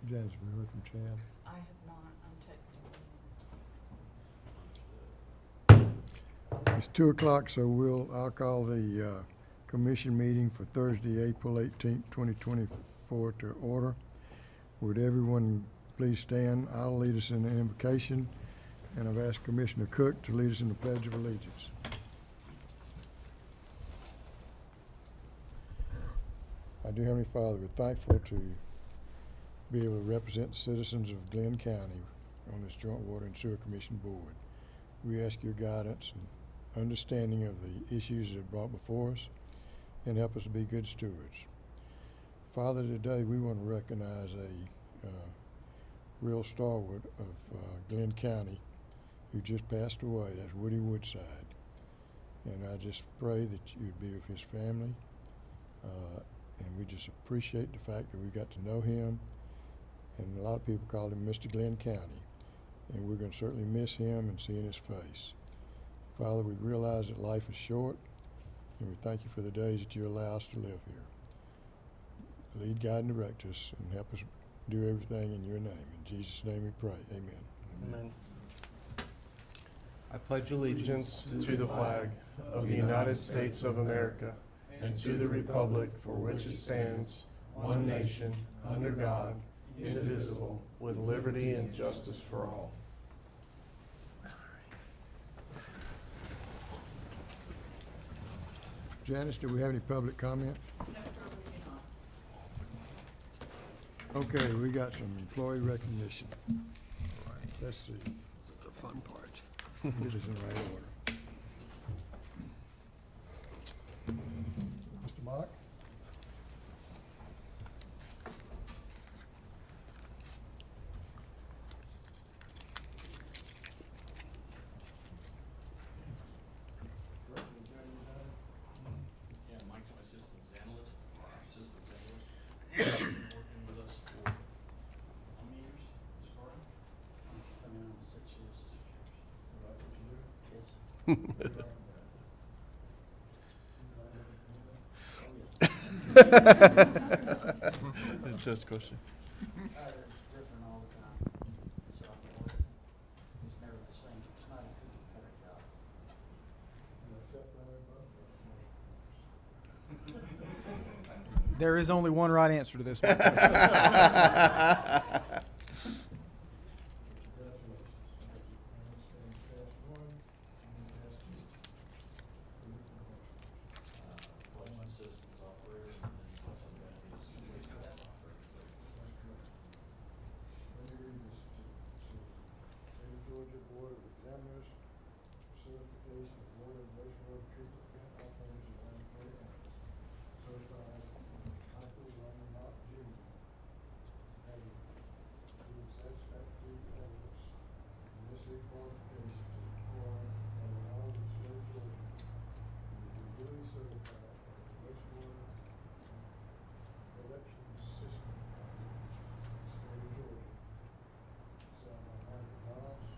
Janice, we heard from Chad. I have not. I'm texting. It's 2 o'clock, so I'll call the commission meeting for Thursday, April 18th, 2024 to order. Would everyone please stand? I'll lead us in the invocation, and I've asked Commissioner Cook to lead us in the Pledge of Allegiance. Our dear Heavenly Father, we're thankful to be able to represent the citizens of Glynn County on this Joint Water and Sewer Commission Board. We ask your guidance and understanding of the issues that are brought before us and help us to be good stewards. Father, today we want to recognize a real stalwart of Glynn County who just passed away. That's Woody Woodside. And I just pray that you'd be with his family. And we just appreciate the fact that we got to know him. And a lot of people call him Mr. Glynn County. And we're going to certainly miss him and seeing his face. Father, we realize that life is short, and we thank you for the days that you allow us to live here. Lead, guide, and direct us, and help us do everything in your name. In Jesus' name we pray. Amen. Amen. I pledge allegiance to the flag of the United States of America and to the republic for which it stands, one nation, under God, indivisible, with liberty and justice for all. Janice, do we have any public comment? No, sir, we do not. Okay, we got some employee recognition. Let's see. The fun part. Get us in the right order. Mr. Mock? Yeah, Mike's my systems analyst, working with us for how many years, as far as? Coming on 6 years. That's what you do? Yes. That's a question. It's different all the time, so it's never the same, it's not a cookie cutter job. There is only one right answer to this one. Collection systems operator, and then some of that is wastewater operator. Let me read this to you. State of Georgia Board of Examiners, certification of water and wastewater treatment plant operators and laboratory analysts. Certified Michael Roman Mott Jr. Having given satisfactory evidence and necessary qualifications as required by the laws of the state of Georgia. And is duly certified as a wastewater collection system. State of Georgia. Signed by Michael Miles.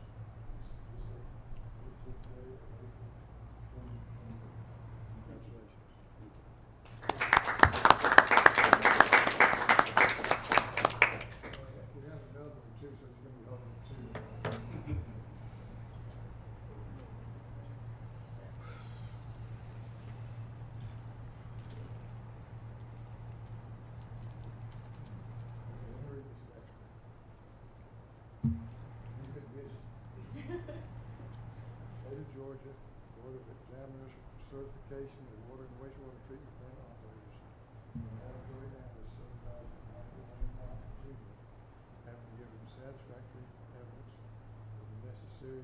This is 18th day of April 2024. Congratulations. We have another one too, so it's going to be holding two. Okay, let me read this next one. You've been busy. State of Georgia Board of Examiners certification of water and wastewater treatment plant operators and laboratory analysts certified by Michael Wayne Mott Jr. Having given satisfactory evidence of the necessary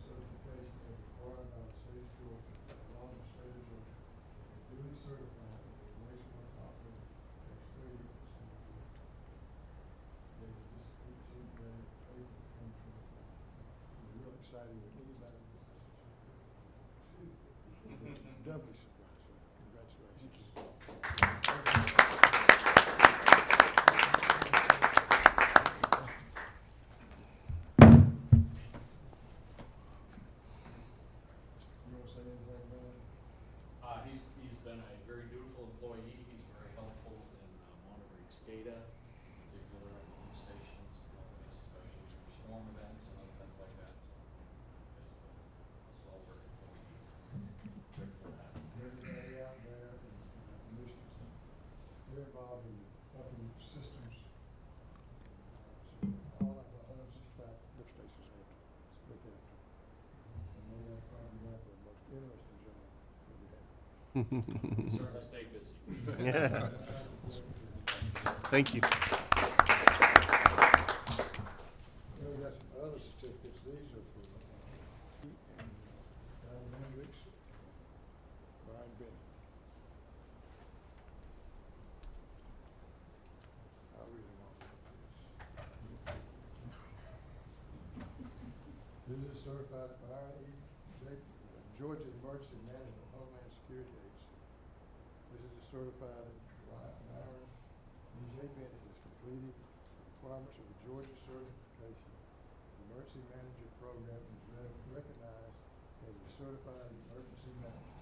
certification as required by the state of Georgia, the law of the state of Georgia, and duly certified as a wastewater operator experience. Dated this 18th day of April 2024. It's real exciting that anybody doubly surprised. Congratulations. You want to say anything about it? He's been a very dutiful employee, he's very helpful in monitoring SCADA, in particular, Certainly stay busy. Thank you. Then we got some other certificates. These are for Pete and Diane Hendricks, Brian Bennett. I'll read them all. This is certified by Georgia Emergency Management Homeland Security Agency. This is a certified Myron BJ Bennett has completed the requirements of the Georgia Certification Emergency Manager Program and is recognized as a certified emergency manager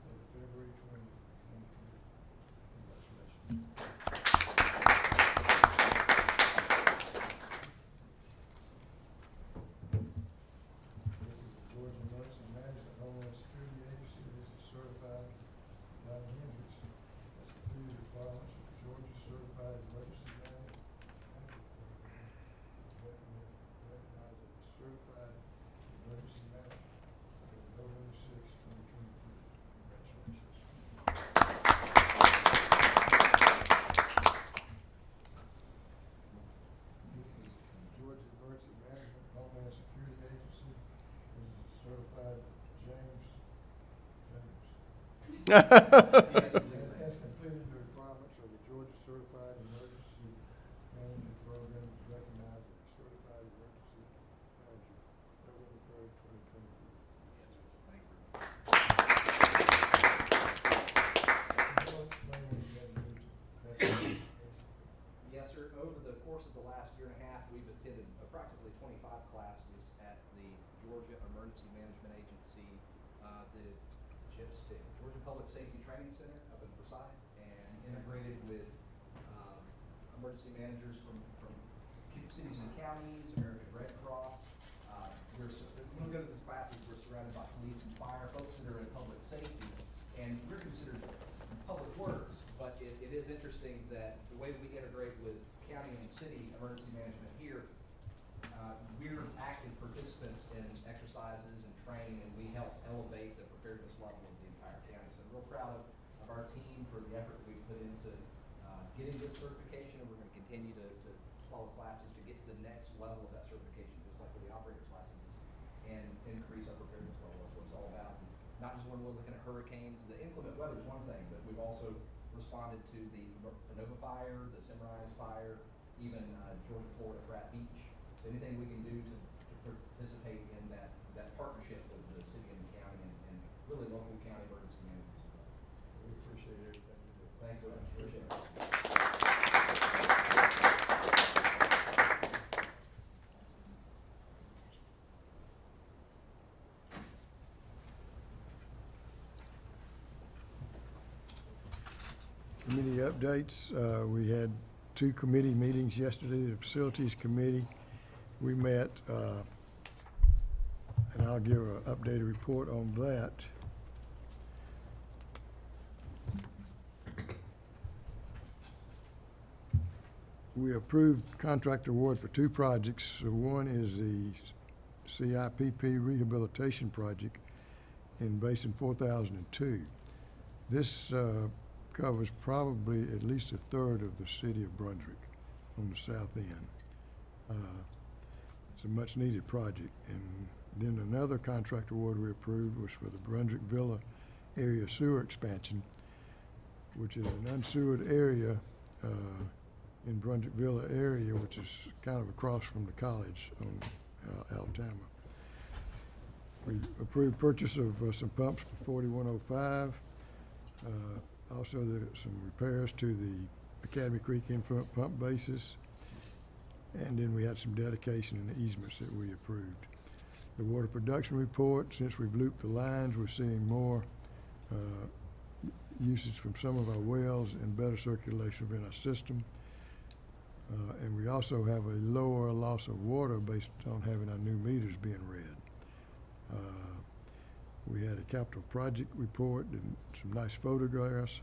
as of February 20, 2020. Congratulations. This is the Georgia Emergency Management Homeland Security Agency. This is certified by the Hendricks. That's completed the requirements of the Georgia Certified Emergency Manager. Recognized as a certified emergency manager as of November 6, 2023. Congratulations. This is from Georgia Emergency Management Homeland Security Agency. This is certified James. Has completed the requirements of the Georgia Certified Emergency Manager Program, is recognized as a certified emergency manager, November 3rd, 2023. Yes, sir. Over the course of the last year and a half, we've attended approximately 25 classes at the Georgia Emergency Management Agency, the GIPSTIC, Georgia Public Safety Training Center up in Versailles, and integrated with emergency managers from cities and counties, American Red Cross. When we go to these classes, we're surrounded by police and fire, folks that are in public safety, and we're considered public works, but it is interesting that the way we integrate with county and city emergency management here, we're active participants in exercises and training, and we help elevate the preparedness level of the entire county. So I'm real proud of our team for the effort we put into getting this certification, and we're going to continue to follow classes to get to the next level of that certification, just like with the operator's licenses, and increase our preparedness level. That's what it's all about. Not just when we're looking at hurricanes. The inclement weather is one thing, but we've also responded to the Nova fire, the Cimarron fire, even Georgia, Florida, Pratt Beach. So anything we can do to participate in that partnership with the city and the county and really local county emergency managers. We appreciate everything you do. Thank you. Appreciate it. Committee updates. We had 2 committee meetings yesterday. The Facilities Committee, we met, and I'll give an updated report on that. We approved contract award for 2 projects. So one is the CIPP Rehabilitation Project in Basin 4002. This covers probably at least a third of the city of Brunswick on the south end. It's a much needed project. And then another contract award we approved was for the Brunswick Villa area sewer expansion, which is an unsewered area in Brunswick Villa area, which is kind of across from the college on Alabama. We approved purchase of some pumps for 4105. Also, some repairs to the Academy Creek infront pump bases. And then we had some dedication and easements that we approved. The water production report, since we've looped the lines, we're seeing more usage from some of our wells and better circulation within our system. And we also have a lower loss of water based on having our new meters being read. We had a capital project report and some nice photographs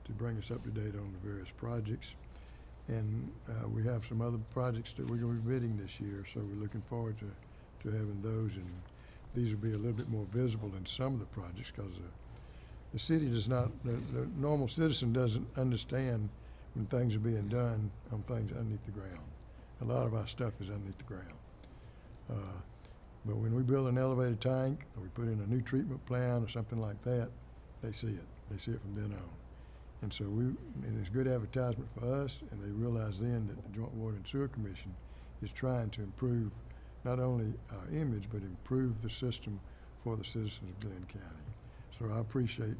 to bring us up to date on the various projects. And we have some other projects that we're going to be bidding this year, so we're looking forward to having those. And these will be a little bit more visible in some of the projects because the city does not, the normal citizen doesn't understand when things are being done on things underneath the ground. A lot of our stuff is underneath the ground. But when we build an elevated tank, or we put in a new treatment plant or something like that, they see it. They see it from then on. And so and it's good advertisement for us, and they realize then that the Joint Water and Sewer Commission is trying to improve not only our image, but improve the system for the citizens of Glynn County. So I appreciate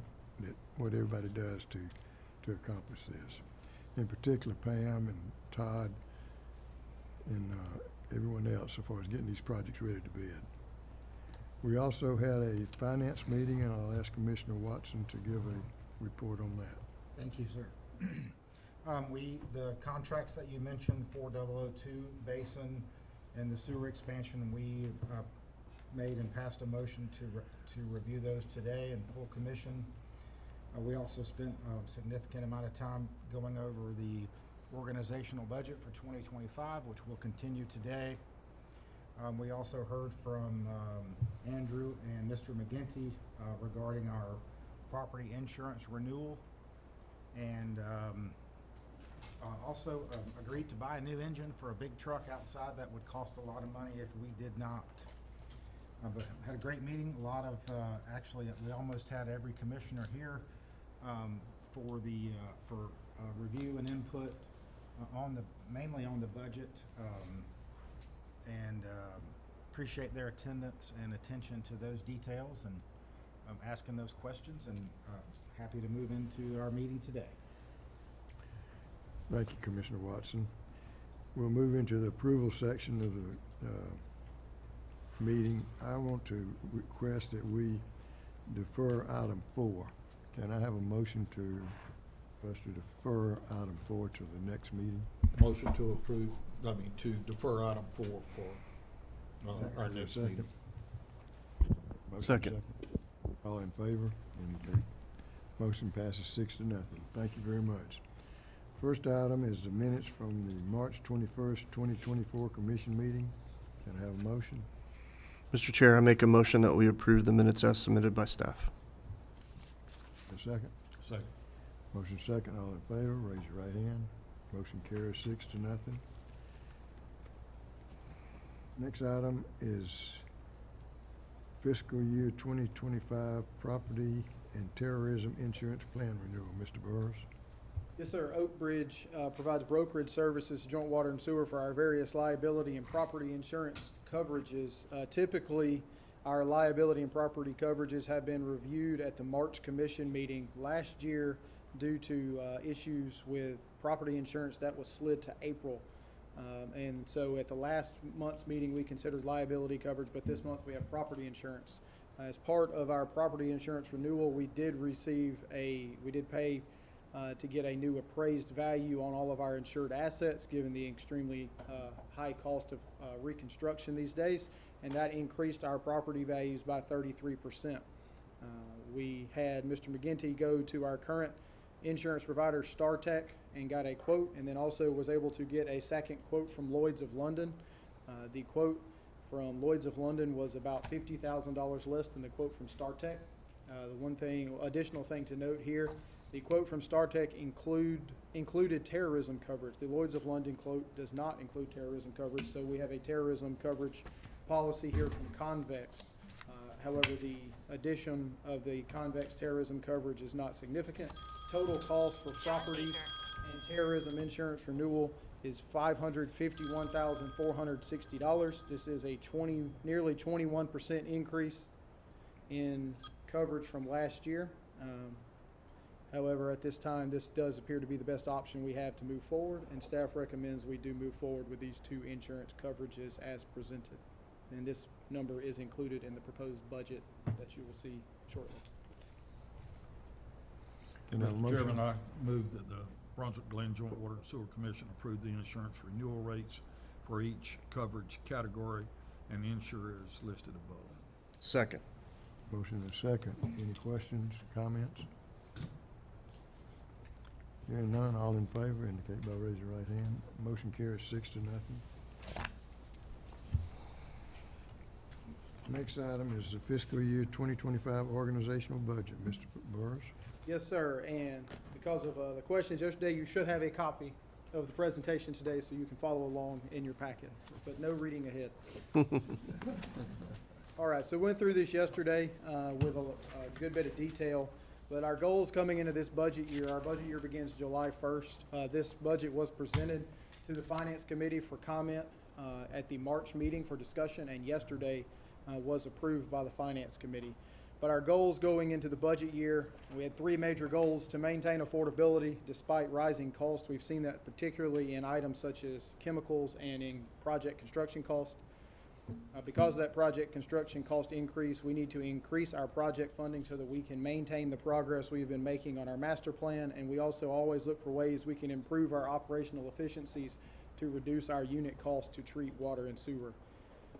what everybody does to accomplish this. In particular, Pam and Todd and everyone else as far as getting these projects ready to bid. We also had a finance meeting, and I'll ask Commissioner Watson to give a report on that. Thank you, sir. The contracts that you mentioned, 4002 Basin and the sewer expansion, we made and passed a motion to review those today in full commission. We also spent a significant amount of time going over the organizational budget for 2025, which will continue today. We also heard from Andrew and Mr. McGinty regarding our property insurance renewal, and also agreed to buy a new engine for a big truck outside that would cost a lot of money if we did not. But had a great meeting. A lot of actually, we almost had every commissioner here for review and input mainly on the budget, and appreciate their attendance and attention to those details and asking those questions, and happy to move into our meeting today. Thank you, Commissioner Watson. We'll move into the approval section of the meeting. I want to request that we defer item 4. Can I have a motion for us to defer item 4 to the next meeting? Motion to to defer item 4 for our next meeting. Motion Second. All in favor? Indicate. Motion passes 6-0. Thank you very much. First item is the minutes from the March 21st, 2024 commission meeting. Can I have a motion? Mr. Chair, I make a motion that we approve the minutes as submitted by staff. A second? Second. Motion second. All in favor, raise your right hand. Motion carries 6-0. Next item is fiscal year 2025 property and terrorism insurance plan renewal. Mr. Burrows? Yes, sir. Oak Bridge provides brokerage services to Joint Water and Sewer for our various liability and property insurance coverages. Typically, our liability and property coverages have been reviewed at the March commission meeting. Last year, due to issues with property insurance, that was slid to April. And so at the last month's meeting, we considered liability coverage, but this month we have property insurance. As part of our property insurance renewal, we did pay to get a new appraised value on all of our insured assets, given the extremely high cost of reconstruction these days, and that increased our property values by 33%. We had Mr. McGinty go to our current insurance provider, StarTech, and got a quote, and then also was able to get a second quote from Lloyd's of London. The quote from Lloyd's of London was about $50,000 less than the quote from StarTech. The additional thing to note here, the quote from StarTech included terrorism coverage. The Lloyd's of London quote does not include terrorism coverage, so we have a terrorism coverage policy here from Convex. However, the addition of the Convex terrorism coverage is not significant. Total cost for property and terrorism insurance renewal is $551,460. This is a nearly 21% increase in coverage from last year. However, at this time, this does appear to be the best option we have to move forward, and staff recommends we do move forward with these two insurance coverages as presented. And this number is included in the proposed budget that you will see shortly. Can I have a Mr. motion? Chairman, I move that the Brunswick-Glynn Joint Water and Sewer Commission approve the insurance renewal rates for each coverage category, and the insurer is listed above. Second. Motion and second. Any questions, comments? Hearing none, all in favor indicate by raising your right hand. Motion carries 6-0. Next item is the fiscal year 2025 organizational budget. Mr. Burris? Yes, sir, and because of the questions yesterday, you should have a copy of the presentation today so you can follow along in your packet, but no reading ahead. All right, so we went through this yesterday with a good bit of detail, but our goals coming into this budget year, our budget year begins July 1st. This budget was presented to the Finance Committee for comment at the March meeting for discussion, and yesterday was approved by the Finance Committee. But our goals going into the budget year, we had three major goals: to maintain affordability despite rising costs. We've seen that particularly in items such as chemicals and in project construction costs. Because of that project construction cost increase, we need to increase our project funding so that we can maintain the progress we've been making on our master plan, and we also always look for ways we can improve our operational efficiencies to reduce our unit cost to treat water and sewer.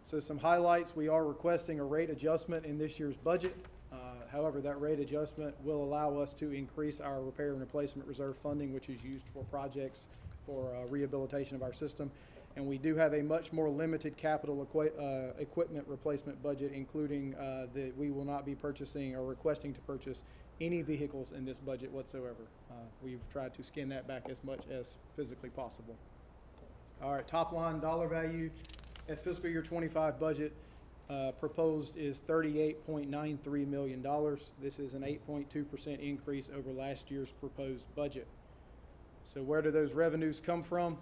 So some highlights: we are requesting a rate adjustment in this year's budget. However, that rate adjustment will allow us to increase our repair and replacement reserve funding, which is used for projects for rehabilitation of our system. And we do have a much more limited capital equipment replacement budget, including that we will not be purchasing or requesting to purchase any vehicles in this budget whatsoever. We've tried to skin that back as much as physically possible. All right, top line dollar value at fiscal year 25 budget proposed is $38.93 million. This is an 8.2% increase over last year's proposed budget. So where do those revenues come from?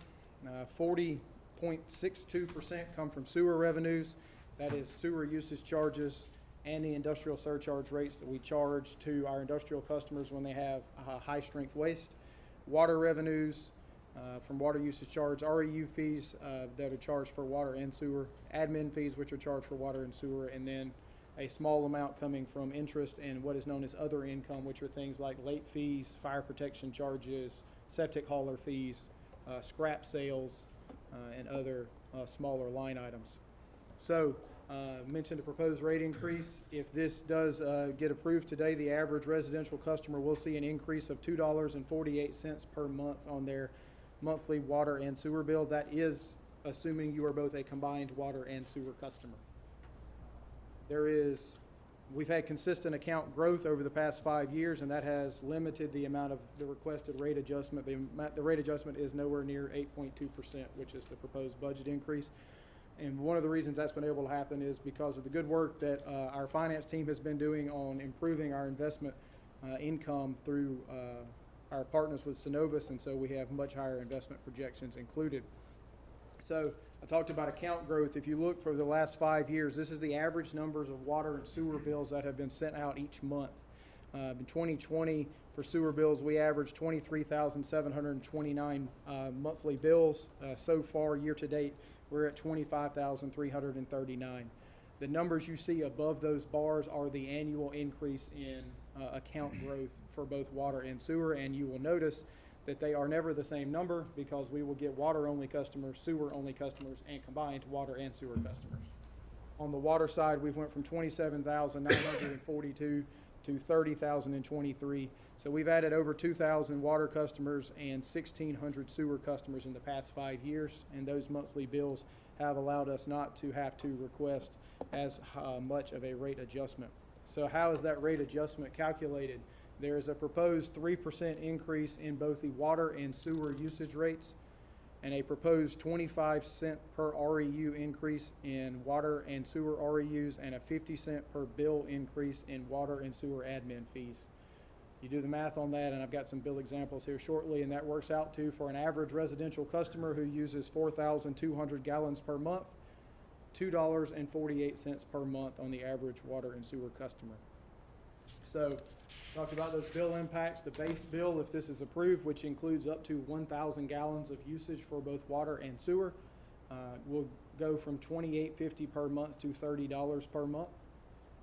40.62% come from sewer revenues. That is sewer usage charges and the industrial surcharge rates that we charge to our industrial customers when they have high-strength waste. Water revenues from water usage charge, REU fees that are charged for water and sewer, admin fees which are charged for water and sewer, and then a small amount coming from interest and what is known as other income, which are things like late fees, fire protection charges, septic hauler fees, scrap sales, and other smaller line items. So, mentioned a proposed rate increase. If this does get approved today, the average residential customer will see an increase of $2.48 per month on their monthly water and sewer bill. That is assuming you are both a combined water and sewer customer. We've had consistent account growth over the past 5 years, and that has limited the amount of the requested rate adjustment. The rate adjustment is nowhere near 8.2%, which is the proposed budget increase. And one of the reasons that's been able to happen is because of the good work that our finance team has been doing on improving our investment income through our partners with Synovus, and so we have much higher investment projections included. So I talked about account growth. If you look for the last 5 years, this is the average numbers of water and sewer bills that have been sent out each month. In 2020, for sewer bills, we averaged 23,729 monthly bills. So far, year to date, we're at 25,339. The numbers you see above those bars are the annual increase in account growth for both water and sewer, and you will notice that they are never the same number because we will get water-only customers, sewer-only customers, and combined water and sewer customers. On the water side, we've went from 27,942 to 30,023. So we've added over 2,000 water customers and 1,600 sewer customers in the past 5 years, and those monthly bills have allowed us not to have to request as much of a rate adjustment. So how is that rate adjustment calculated? There is a proposed 3% increase in both the water and sewer usage rates, and a proposed 25-cent per REU increase in water and sewer REUs, and a 50-cent per bill increase in water and sewer admin fees. You do the math on that, and I've got some bill examples here shortly, and that works out to, for an average residential customer who uses 4,200 gallons per month, $2.48 per month on the average water and sewer customer. So, talked about those bill impacts. The base bill, if this is approved, which includes up to 1,000 gallons of usage for both water and sewer, will go from $28.50 per month to $30 per month.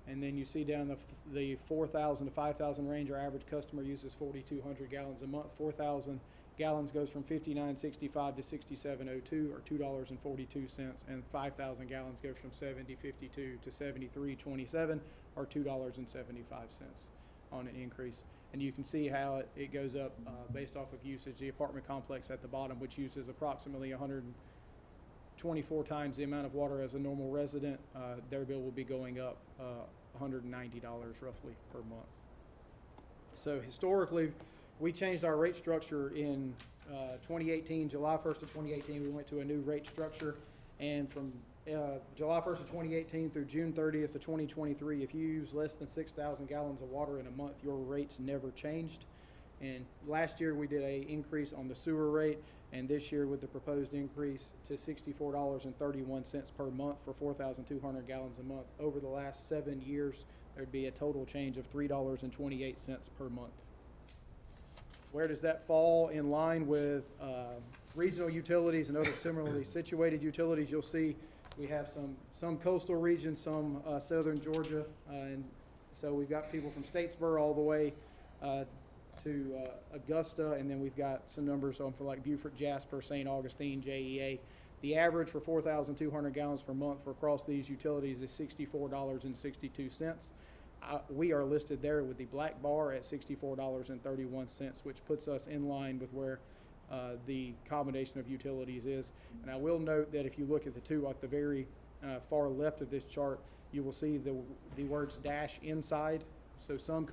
And then you see down the 4,000 to 5,000 range, our average customer uses 4,200 gallons a month. 4,000 gallons goes from $59.65 to $67.02, or $2.42, and 5,000 gallons goes from $70.52 to $73.27, or $2.75 on an increase. And you can see how it goes up based off of usage. The apartment complex at the bottom, which uses approximately 24 times the amount of water as a normal resident, their bill will be going up $190 roughly per month. So historically, we changed our rate structure in 2018, July 1st of 2018, we went to a new rate structure. And from July 1st of 2018 through June 30th of 2023, if you use less than 6,000 gallons of water in a month, your rates never changed. And last year we did a increase on the sewer rate, and this year with the proposed increase to $64.31 per month for 4,200 gallons a month. Over the last 7 years, there'd be a total change of $3.28 per month. Where does that fall in line with regional utilities and other similarly situated utilities? You'll see we have some coastal regions, some southern Georgia, and so we've got people from Statesboro all the way to Augusta, and then we've got some numbers for like Beaufort, Jasper, St. Augustine, JEA. The average for 4,200 gallons per month for across these utilities is $64.62. We are listed there with the black bar at $64.31, which puts us in line with where the combination of utilities is. And I will note that if you look at the two at the very far left of this chart, you will see the words dash inside. So some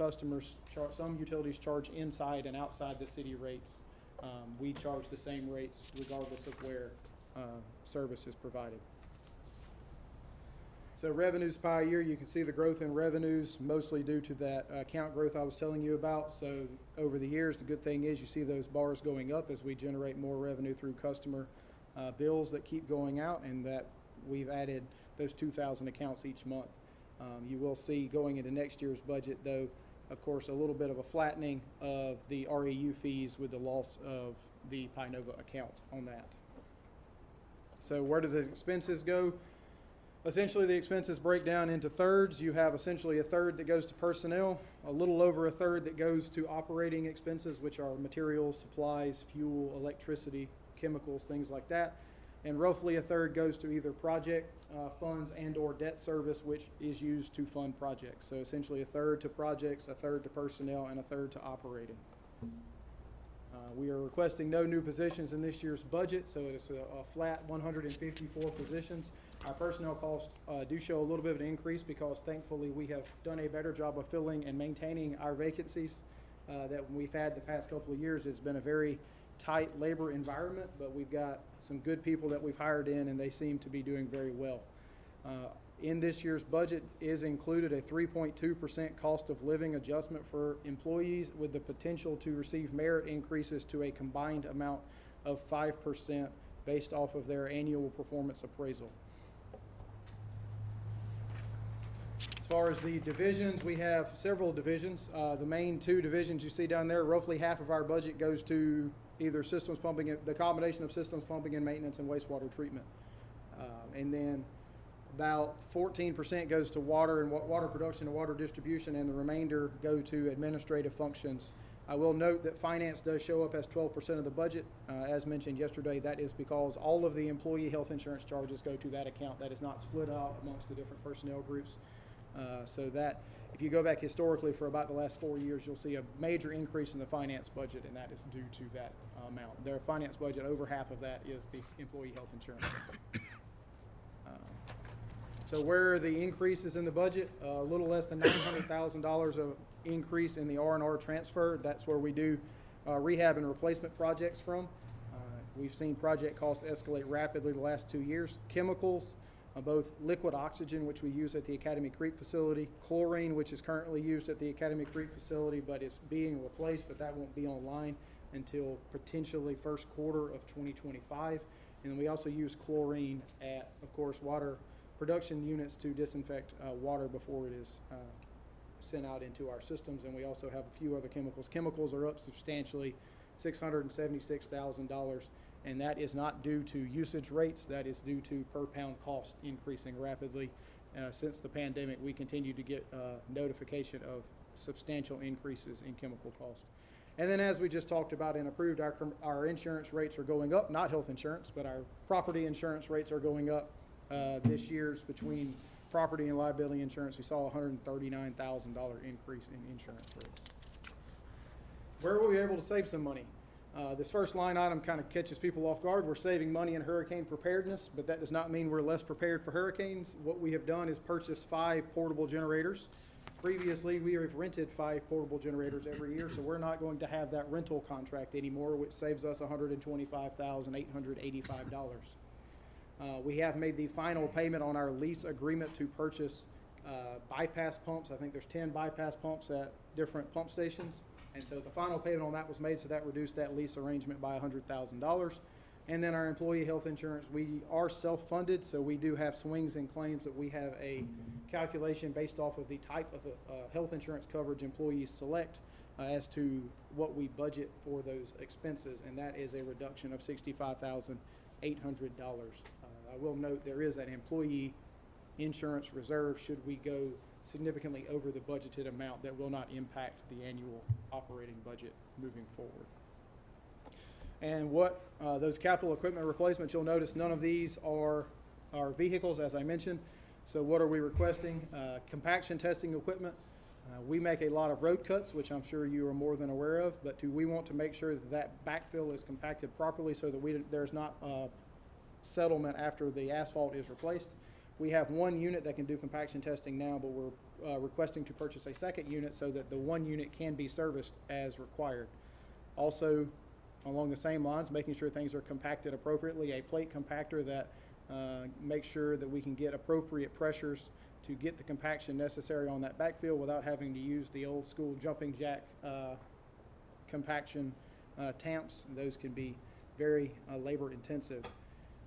some utilities charge inside and outside the city rates. We charge the same rates regardless of where service is provided. So revenues by year, you can see the growth in revenues, mostly due to that account growth I was telling you about. So over the years, the good thing is you see those bars going up as we generate more revenue through customer bills that keep going out, and that we've added those 2,000 accounts each month. You will see going into next year's budget, though, of course, a little bit of a flattening of the REU fees with the loss of the Pinova account on that. So where do the expenses go? Essentially, the expenses break down into thirds. You have essentially a third that goes to personnel, a little over a third that goes to operating expenses, which are materials, supplies, fuel, electricity, chemicals, things like that. And roughly a third goes to either project funds and or debt service, which is used to fund projects. So essentially a third to projects, a third to personnel, and a third to operating. We are requesting no new positions in this year's budget, so it's a flat 154 positions. Our personnel costs do show a little bit of an increase because thankfully we have done a better job of filling and maintaining our vacancies that we've had the past couple of years. It's been a very tight labor environment, but we've got some good people that we've hired in, and they seem to be doing very well. In this year's budget is included a 3.2% cost of living adjustment for employees with the potential to receive merit increases to a combined amount of 5% based off of their annual performance appraisal. As far as the divisions, we have several divisions. The main two divisions you see down there, roughly half of our budget goes to either systems pumping, the combination of systems pumping and maintenance and wastewater treatment. And then about 14% goes to water and water production and water distribution, and the remainder go to administrative functions. I will note that finance does show up as 12% of the budget. As mentioned yesterday, that is because all of the employee health insurance charges go to that account. That is not split out amongst the different personnel groups. So that, if you go back historically for about the last 4 years, you'll see a major increase in the finance budget, and that is due to that amount. Their finance budget, over half of that is the employee health insurance. So where are the increases in the budget? A little less than $900,000 of increase in the R&R transfer. That's where we do rehab and replacement projects from. We've seen project costs escalate rapidly the last 2 years. Chemicals, both liquid oxygen, which we use at the Academy Creek facility, chlorine, which is currently used at the Academy Creek facility, but is being replaced, but that won't be online until potentially first quarter of 2025. And then we also use chlorine at, of course, water production units to disinfect water before it is sent out into our systems. And we also have a few other chemicals. Chemicals are up substantially, $676,000, and that is not due to usage rates. That is due to per pound cost increasing rapidly. Since the pandemic, we continue to get notification of substantial increases in chemical costs. And then, as we just talked about and approved, our insurance rates are going up, not health insurance, but our property insurance rates are going up. This year's between property and liability insurance, we saw a $139,000 increase in insurance rates. Where were we able to save some money? This first line item kind of catches people off guard. We're saving money in hurricane preparedness, but that does not mean we're less prepared for hurricanes. What we have done is purchase 5 portable generators. Previously, we have rented 5 portable generators every year, so we're not going to have that rental contract anymore, which saves us $125,885. We have made the final payment on our lease agreement to purchase bypass pumps. I think there's 10 bypass pumps at different pump stations. And so the final payment on that was made, so that reduced that lease arrangement by $100,000. And then our employee health insurance, we are self-funded, so we do have swings and claims that we have a calculation based off of the type of health insurance coverage employees select as to what we budget for those expenses, and that is a reduction of $65,800. I will note there is an employee insurance reserve should we go significantly over the budgeted amount that will not impact the annual operating budget moving forward. And what those capital equipment replacements, you'll notice none of these are vehicles, as I mentioned. So what are we requesting? Compaction testing equipment. We make a lot of road cuts, which I'm sure you are more than aware of, but we want to make sure that that backfill is compacted properly so that there's not settlement after the asphalt is replaced. We have 1 unit that can do compaction testing now, but we're requesting to purchase a 2nd unit so that the 1 unit can be serviced as required. Also, along the same lines, making sure things are compacted appropriately, a plate compactor that makes sure that we can get appropriate pressures to get the compaction necessary on that backfill without having to use the old school jumping jack compaction tamps. Those can be very labor intensive.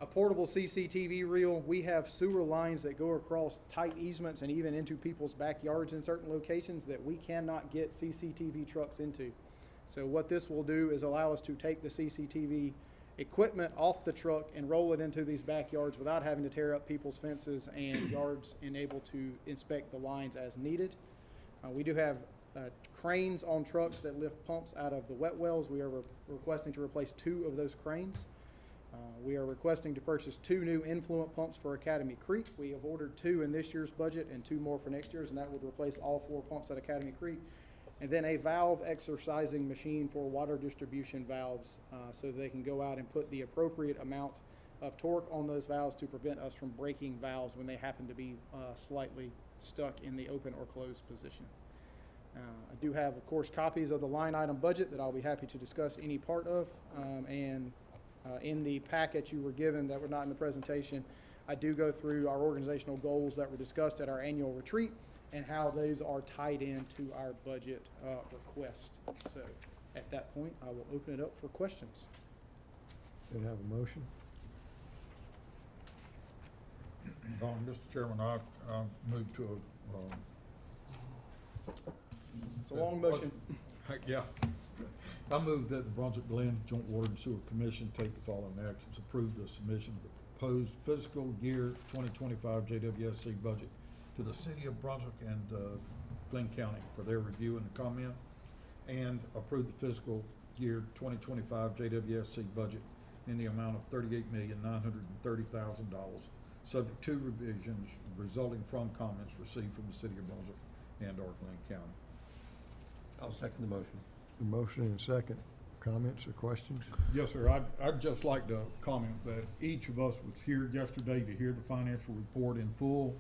A portable CCTV reel. We have sewer lines that go across tight easements and even into people's backyards in certain locations that we cannot get CCTV trucks into. So what this will do is allow us to take the CCTV equipment off the truck and roll it into these backyards without having to tear up people's fences and yards, and able to inspect the lines as needed. We do have cranes on trucks that lift pumps out of the wet wells. We are requesting to replace 2 of those cranes. We are requesting to purchase 2 new influent pumps for Academy Creek. We have ordered 2 in this year's budget and 2 more for next year's, and that would replace all 4 pumps at Academy Creek. And then a valve exercising machine for water distribution valves, so they can go out and put the appropriate amount of torque on those valves to prevent us from breaking valves when they happen to be slightly stuck in the open or closed position. I do have, of course, copies of the line item budget that I'll be happy to discuss any part of. In the packet you were given that were not in the presentation, I do go through our organizational goals that were discussed at our annual retreat and how those are tied into our budget request. So at that point, I will open it up for questions. Do you have a motion? Mr. Chairman, I move to It's a long motion. Yeah. I move that the Brunswick-Glynn Joint Water and Sewer Commission take the following actions. Approve the submission of the proposed fiscal year 2025 JWSC budget to the City of Brunswick and Glynn County for their review and comment, and approve the fiscal year 2025 JWSC budget in the amount of $38,930,000, subject to revisions resulting from comments received from the City of Brunswick and/or Glynn County. I'll second the motion. A motion and second. Comments or questions? Yes, sir. I'd just like to comment that each of us was here yesterday to hear the financial report in full.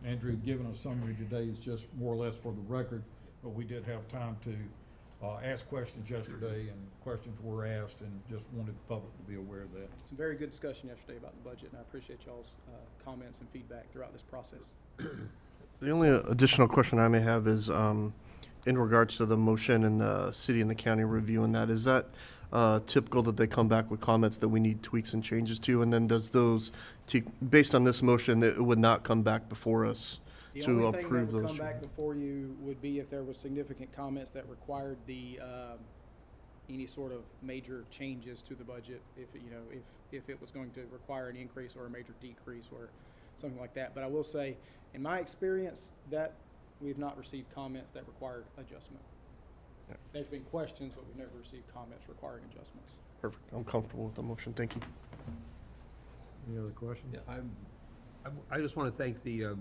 Andrew giving a summary today is just more or less for the record, but we did have time to ask questions yesterday, and questions were asked, and just wanted the public to be aware of that. Some very good discussion yesterday about the budget, and I appreciate y'all's comments and feedback throughout this process. The only additional question I may have is in regards to the motion and the city and the county review and that. Is that typical that they come back with comments that we need tweaks and changes to? And then does those, based on this motion, it would not come back before us The to only thing approve that would those? come back before you would be if there was significant comments that required the, any sort of major changes to the budget, if it was going to require an increase or a major decrease or something like that. But I will say, in my experience, that we've not received comments that required adjustment. Yeah. There's been questions, but we've never received comments requiring adjustments. Perfect. I'm comfortable with the motion. Thank you. Any other questions? Yeah, I just want to thank the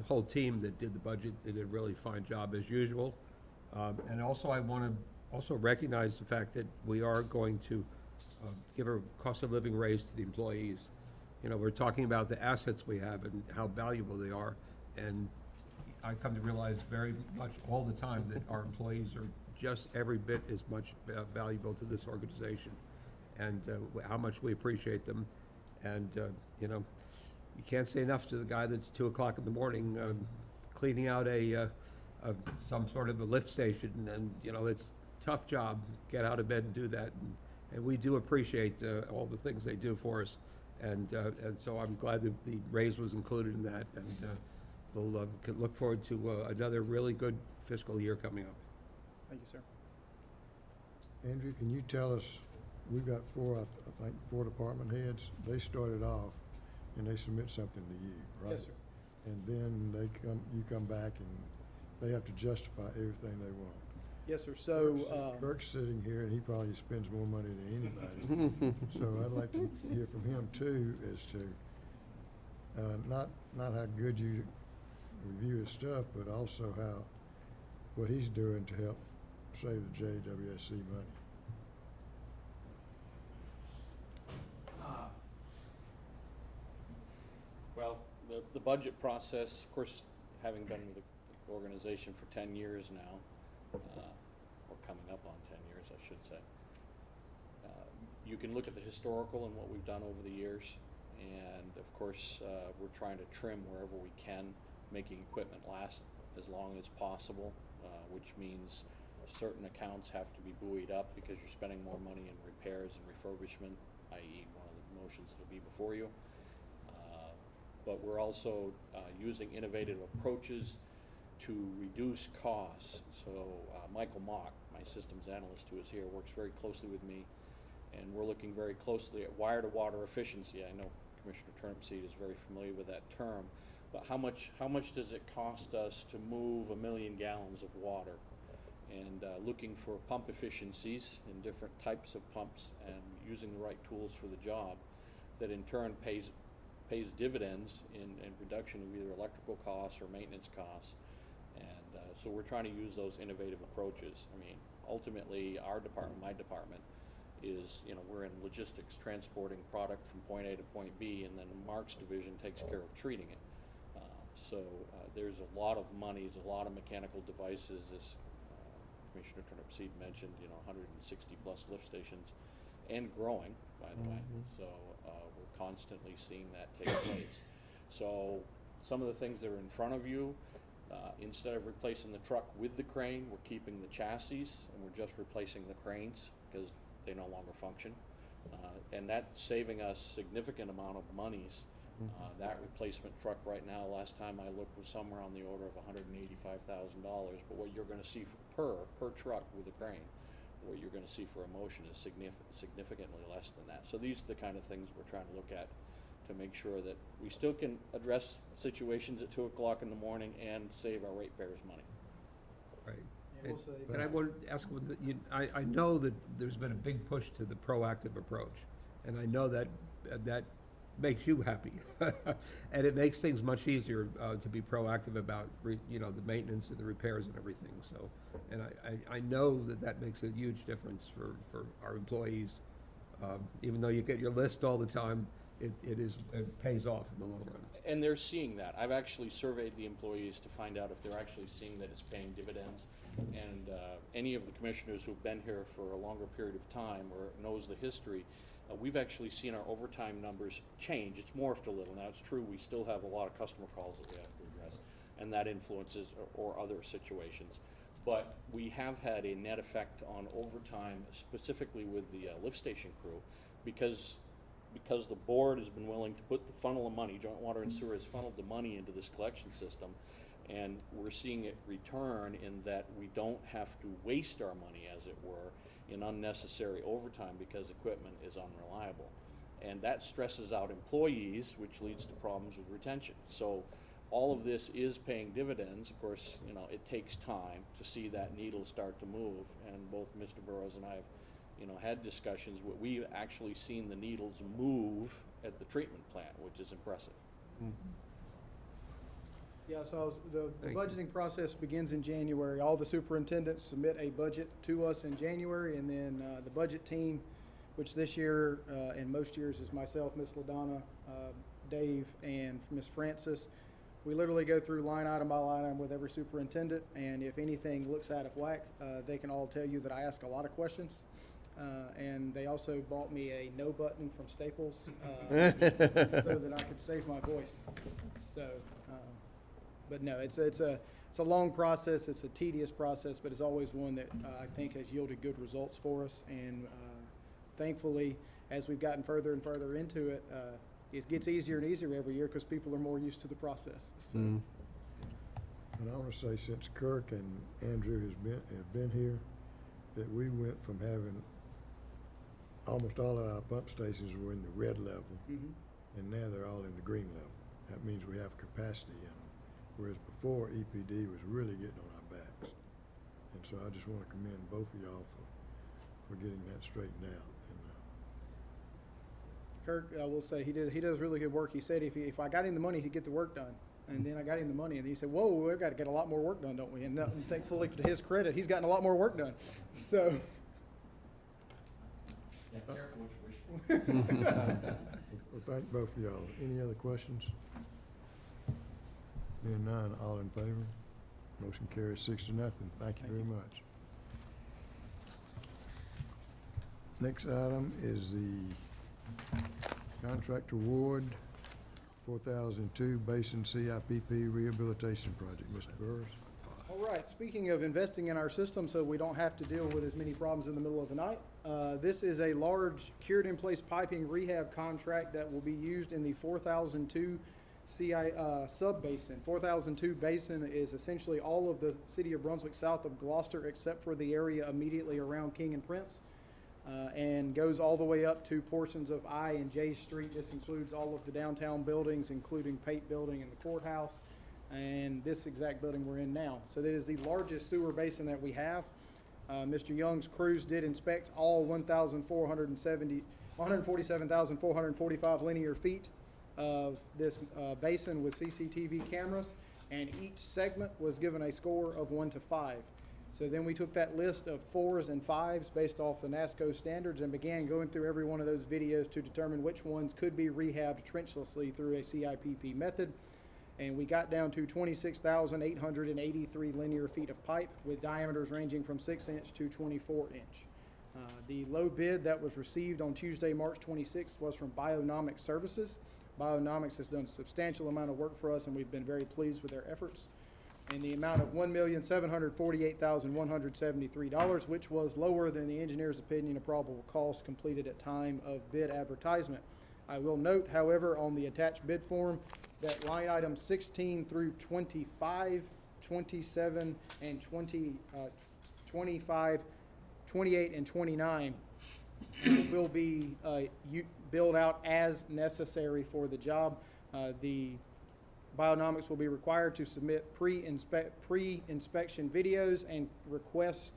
whole team that did the budget. They did a really fine job as usual. And also I want to also recognize the fact that we are going to give a cost of living raise to the employees. You know, we're talking about the assets we have and how valuable they are, and I come to realize very much all the time that our employees are just every bit as much valuable to this organization, and how much we appreciate them. And, you know, you can't say enough to the guy that's 2 o'clock in the morning cleaning out some sort of a lift station, and, you know, it's a tough job, get out of bed and do that. And we do appreciate all the things they do for us, and so I'm glad that the raise was included in that, and we'll look forward to another really good fiscal year coming up. Thank you, sir. Andrew, can you tell us, we've got I think four department heads. They started off and they submit something to you, right? Yes, sir. And then you come back and they have to justify everything they want. Yes, sir. So, Kirk's sitting here and he probably spends more money than anybody. So I'd like to hear from him too as to, not how good you review his stuff, but also what he's doing to help save the JWSC money. Well, the budget process, of course, having been with the organization for 10 years now, or coming up on 10 years, I should say, you can look at the historical and what we've done over the years, and of course, we're trying to trim wherever we can, making equipment last as long as possible, which means certain accounts have to be buoyed up because you're spending more money in repairs and refurbishment, i.e. one of the motions that'll be before you. But we're also using innovative approaches to reduce costs. So Michael Mock, my systems analyst who is here, works very closely with me, and we're looking very closely at wire-to-water efficiency. I know Commissioner Turnipseed is very familiar with that term, but how much does it cost us to move 1 million gallons of water? And looking for pump efficiencies in different types of pumps and using the right tools for the job, that in turn pays dividends in reduction of either electrical costs or maintenance costs. And so we're trying to use those innovative approaches. I mean, ultimately, our department, my department, is, you know, we're in logistics, transporting product from point A to point B, and then Mark's division takes care of treating it. So there's a lot of monies, a lot of mechanical devices, as Commissioner Turnipseed mentioned, you know, 160 plus lift stations, and growing, by the way. So we're constantly seeing that take place. So some of the things that are in front of you, instead of replacing the truck with the crane, we're keeping the chassis, and we're just replacing the cranes because they no longer function. And that's saving us significant amount of monies. That replacement truck right now, last time I looked, was somewhere on the order of $185,000. But what you're going to see per truck with a crane, what you're going to see for a motion is significantly less than that. So these are the kind of things we're trying to look at to make sure that we still can address situations at 2 o'clock in the morning and save our ratepayers money. Right. and we'll say, And I want to ask, I know that there's been a big push to the proactive approach, and I know that makes you happy. And it makes things much easier to be proactive about, the maintenance and the repairs and everything. So, and I know that makes a huge difference for our employees. Even though you get your list all the time, it pays off in the long run. And they're seeing that. I've actually surveyed the employees to find out if they're actually seeing that it's paying dividends. And any of the commissioners who've been here for a longer period of time or knows the history, we've actually seen our overtime numbers change. It's morphed a little. Now, it's true, we still have a lot of customer calls that we have to address, and that influences or other situations. But we have had a net effect on overtime, specifically with the lift station crew, because the board has been willing to put the funnel of money, Joint Water and Sewer has funneled the money into this collection system, and we're seeing it return in that we don't have to waste our money, as it were, in unnecessary overtime because equipment is unreliable. And that stresses out employees, which leads to problems with retention. So all of this is paying dividends. Of course, it takes time to see that needle start to move, and both Mr. Burrows and I have had discussions where we've actually seen the needles move at the treatment plant, which is impressive. yeah, Yeah, so I was- the Thank you. budgeting process begins in January. All the superintendents submit a budget to us in January, and then the budget team, which this year and most years is myself, Miss LaDonna, Dave, and Miss Francis. We literally go through line item by line item with every superintendent, and if anything looks out of whack, they can all tell you that I ask a lot of questions. And they also bought me a no button from Staples so that I could save my voice. So, but no, it's a long process. It's a tedious process, but it's always one that I think has yielded good results for us. And thankfully, as we've gotten further and further into it, it gets easier and easier every year because people are more used to the process. So. And I want to say, since Kirk and Andrew have been here, that we went from having almost all of our pump stations were in the red level, Mhm. and now they're all in the green level. That means we have capacity in them, whereas before EPD was really getting on our backs. And so I just want to commend both of y'all for getting that straightened out. Kirk, I will say, he does really good work. He said if I got him the money, he'd get the work done. And then I got him the money, and he said, whoa, we've got to get a lot more work done, don't we? And thankfully, to his credit, he's gotten a lot more work done. So. Yeah, careful what you wish for. Well, thank both of y'all. Any other questions? Being none, all in favor? Motion carries 6-0. Thank you very much. Next item is the contract award 4002 Basin CIPP Rehabilitation Project. Mr. Burris? All right, speaking of investing in our system so we don't have to deal with as many problems in the middle of the night, this is a large cured-in-place piping rehab contract that will be used in the 4002 sub-basin. 4002 basin is essentially all of the city of Brunswick south of Gloucester except for the area immediately around King and Prince, and goes all the way up to portions of I and J Street. This includes all of the downtown buildings, including Pate Building and the courthouse, and this exact building we're in now. So that is the largest sewer basin that we have. Mr. Young's crews did inspect all 147,445 linear feet of this basin with CCTV cameras, and each segment was given a score of 1 to 5. So then we took that list of 4s and 5s based off the NASCO standards and began going through every one of those videos to determine which ones could be rehabbed trenchlessly through a CIPP method. And we got down to 26,883 linear feet of pipe with diameters ranging from 6-inch to 24-inch. The low bid that was received on Tuesday, March 26th was from Bionomics Services. Bionomics has done a substantial amount of work for us, and we've been very pleased with their efforts. In the amount of $1,748,173, which was lower than the engineer's opinion of probable cost completed at time of bid advertisement. I will note, however, on the attached bid form that line items 16 through 25, 27, and 25, 28, and 29 will be billed out as necessary for the job. The Bionomics will be required to submit pre-inspection videos and request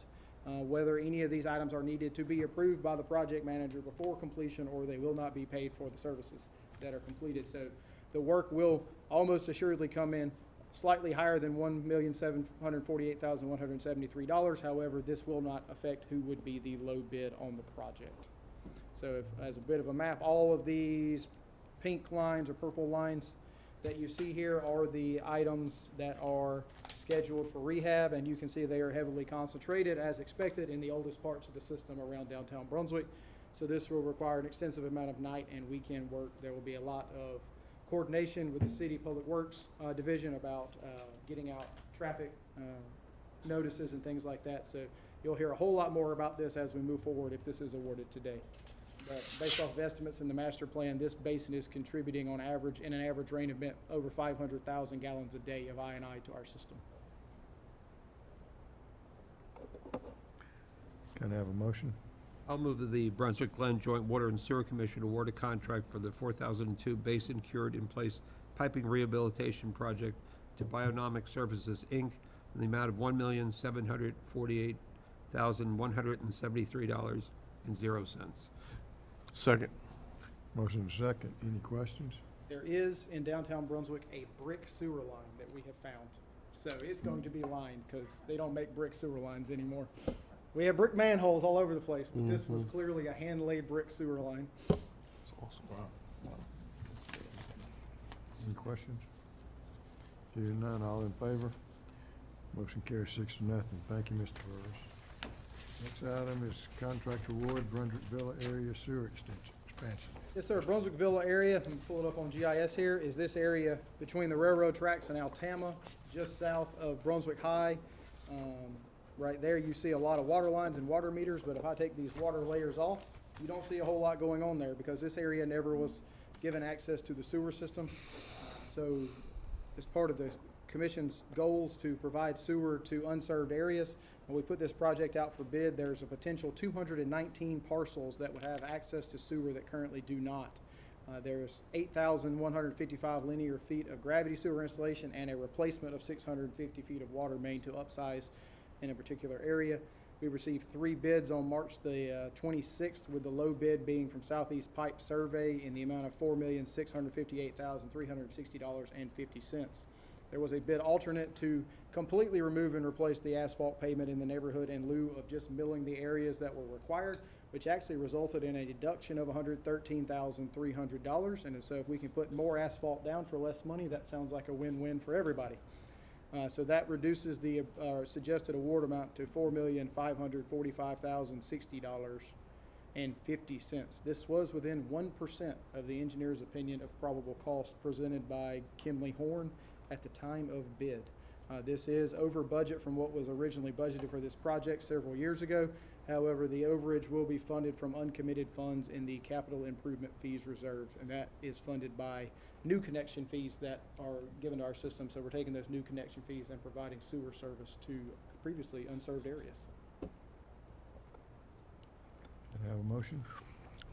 whether any of these items are needed to be approved by the project manager before completion, or they will not be paid for the services that are completed. So the work will almost assuredly come in slightly higher than $1,748,173. However, this will not affect who would be the low bid on the project. So if, as a bit of a map, all of these pink lines or purple lines that you see here are the items that are scheduled for rehab, and you can see they are heavily concentrated, as expected, in the oldest parts of the system around downtown Brunswick. So this will require an extensive amount of night and weekend work. There will be a lot of coordination with the City Public Works Division about getting out traffic notices and things like that. So you'll hear a whole lot more about this as we move forward if this is awarded today. But based off of estimates in the master plan, this basin is contributing on average, in an average rain event, over 500,000 gallons a day of I&I to our system. Can I have a motion? I'll move that the Brunswick-Glynn Joint Water and Sewer Commission award a contract for the 4002 Basin Cured in Place Piping Rehabilitation Project to Bionomics Services, Inc. in the amount of $1,748,173.00. Second. Motion second. Any questions? There is in downtown Brunswick a brick sewer line that we have found. So it's going to be lined because they don't make brick sewer lines anymore. We have brick manholes all over the place, but this was clearly a hand-laid brick sewer line. Wow. Any questions? Hearing none, all in favor? Motion carries 6-0. Thank you, Mr. Burris. Next item is contract award, Brunswick Villa area sewer expansion. Yes, sir. Brunswick Villa area, let me pull it up on GIS here, is this area between the railroad tracks and Altama, just south of Brunswick High. Right there, you see a lot of water lines and water meters, but if I take these water layers off, you don't see a whole lot going on there because this area never was given access to the sewer system. So as part of the Commission's goals to provide sewer to unserved areas, when we put this project out for bid, there's a potential 219 parcels that would have access to sewer that currently do not. There's 8,155 linear feet of gravity sewer installation and a replacement of 650 feet of water main to upsize in a particular area. We received 3 bids on March the 26th, with the low bid being from Southeast Pipe Survey in the amount of $4,658,360.50. There was a bid alternate to completely remove and replace the asphalt pavement in the neighborhood in lieu of just milling the areas that were required, which actually resulted in a deduction of $113,300. And so if we can put more asphalt down for less money, that sounds like a win-win for everybody. So that reduces the suggested award amount to $4,545,060.50. This was within 1% of the engineer's opinion of probable cost presented by Kimley Horn at the time of bid. This is over budget from what was originally budgeted for this project several years ago. However, the overage will be funded from uncommitted funds in the capital improvement fees reserve, and that is funded by new connection fees that are given to our system. So we're taking those new connection fees and providing sewer service to previously unserved areas. Can I have a motion?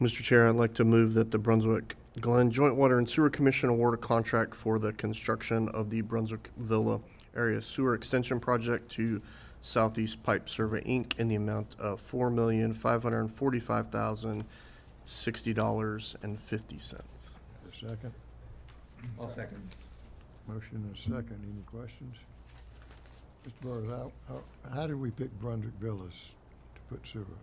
Mr. Chair, I'd like to move that the Brunswick-Glynn Joint Water and Sewer Commission award a contract for the construction of the Brunswick Villa Area Sewer Extension Project to Southeast Pipe Survey, Inc. in the amount of $4,545,060.50. A second? I'll second. Motion and a second. Any questions? Mr. Burris, how did we pick Brunswick Villas to put sewer?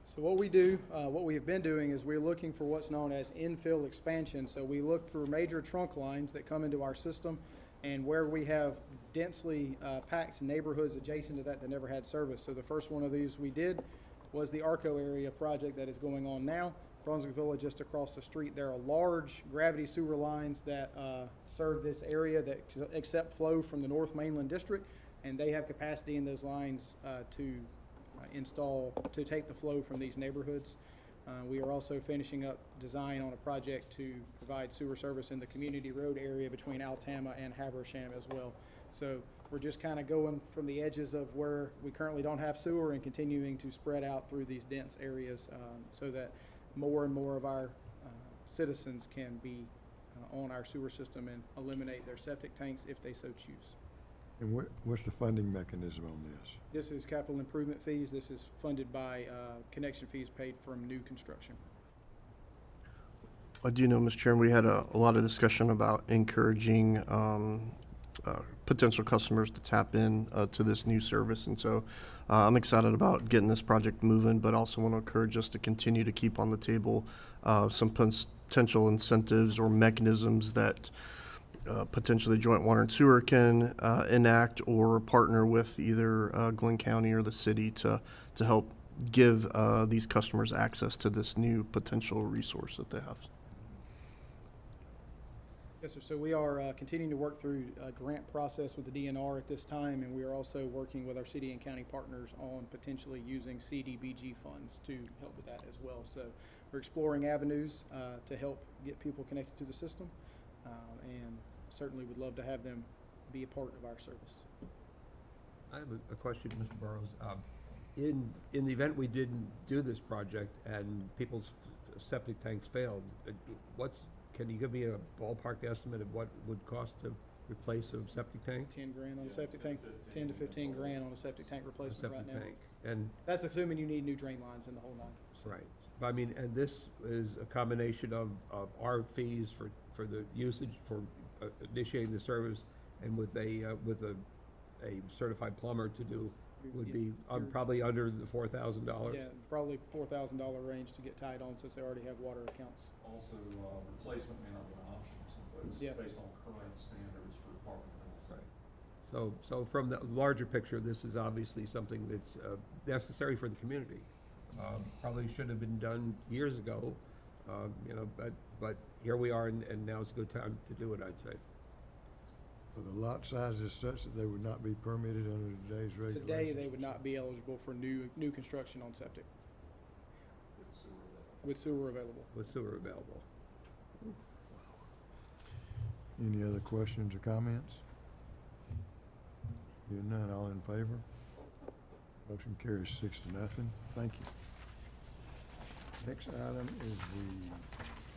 So what we do, what we have been doing is we're looking for what's known as infill expansion. So we look for major trunk lines that come into our system, and where we have densely packed neighborhoods adjacent to that never had service. So the first one of these we did was the Arco area project that is going on now. Brunswick Villa just across the street. There are large gravity sewer lines that serve this area that accept flow from the North Mainland District, and they have capacity in those lines to take the flow from these neighborhoods. We are also finishing up design on a project to provide sewer service in the community road area between Altama and Habersham as well. So we're just kind of going from the edges of where we currently don't have sewer and continuing to spread out through these dense areas so that more and more of our citizens can be on our sewer system and eliminate their septic tanks if they so choose. And what's the funding mechanism on this? This is capital improvement fees. This is funded by connection fees paid from new construction. I do know, Mr. Chairman, we had a lot of discussion about encouraging potential customers to tap in to this new service. And so I'm excited about getting this project moving, but also want to encourage us to continue to keep on the table some potential incentives or mechanisms that potentially Joint Water and Sewer can enact or partner with either Glynn County or the city to help give these customers access to this new potential resource that they have. Yes, sir. So we are continuing to work through a grant process with the DNR at this time, and we are also working with our city and county partners on potentially using CDBG funds to help with that as well. So we're exploring avenues to help get people connected to the system, and certainly would love to have them be a part of our service. I have a question, Mr. Burrows. In the event we didn't do this project and people's septic tanks failed, can you give me a ballpark estimate of what it would cost to replace a septic tank? 10 grand on a septic tank, 10 to 15 grand on a septic tank replacement right now. And that's assuming you need new drain lines in the whole nine. right. But I mean, and this is a combination of our fees for the usage, for initiating the service, and with a certified plumber to do, would be probably under the $4,000. Yeah, probably $4,000 range to get tied on since they already have water accounts. Also, replacement may not be an option for some folks, Yeah. based on current standards for department bills. Right. So from the larger picture, this is obviously something that's necessary for the community. Probably should have been done years ago, you know, but here we are, and now it's a good time to do it, I'd say. For the lot size is such that they would not be permitted under today's regulations. Today, they would not be eligible for new construction on septic with sewer available. With sewer available. Any other questions or comments? Hearing none, all in favor? Motion carries 6-0. Thank you. Next item is the